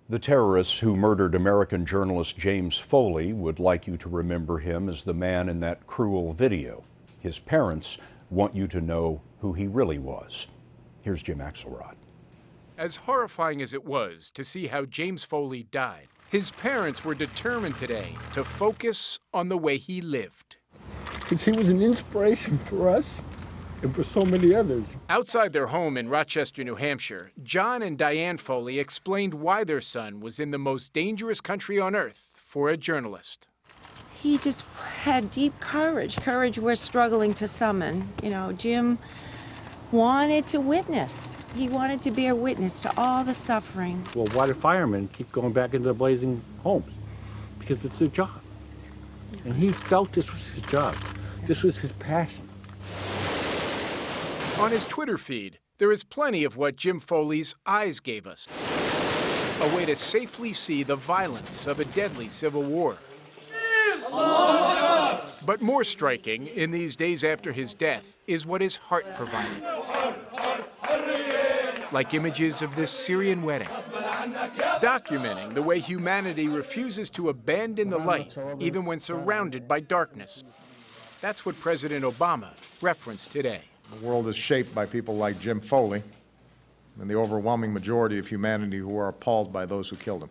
The terrorists who murdered American journalist James Foley would like you to remember him as the man in that cruel video. His parents want you to know who he really was. Here's Jim Axelrod. As horrifying as it was to see how James Foley died, his parents were determined today to focus on the way he lived. Because he was an inspiration for us and for so many others. Outside their home in Rochester, New Hampshire, John and Diane Foley explained why their son was in the most dangerous country on earth for a journalist. He just had deep courage we're struggling to summon. You know, Jim wanted to witness. He wanted to bear witness to all the suffering. Well, why do firemen keep going back into the blazing homes? Because it's their job. And he felt this was his job. This was his passion. On his Twitter feed, there is plenty of what Jim Foley's eyes gave us. A way to safely see the violence of a deadly civil war. But more striking in these days after his death is what his heart provided. Like images of this Syrian wedding, documenting the way humanity refuses to abandon the light even when surrounded by darkness. That's what President Obama referenced today. The world is shaped by people like Jim Foley and the overwhelming majority of humanity who are appalled by those who killed him.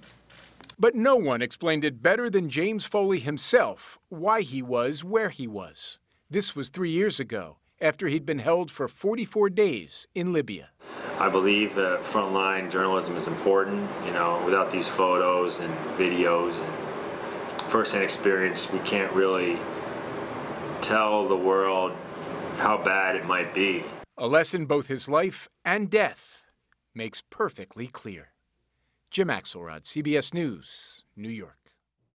But no one explained it better than James Foley himself why he was where he was. This was 3 years ago, after he'd been held for 44 days in Libya. I believe that frontline journalism is important. You know, without these photos and videos and firsthand experience, we can't really tell the world how bad it might be. A lesson both his life and death makes perfectly clear. Jim Axelrod, CBS News, New York.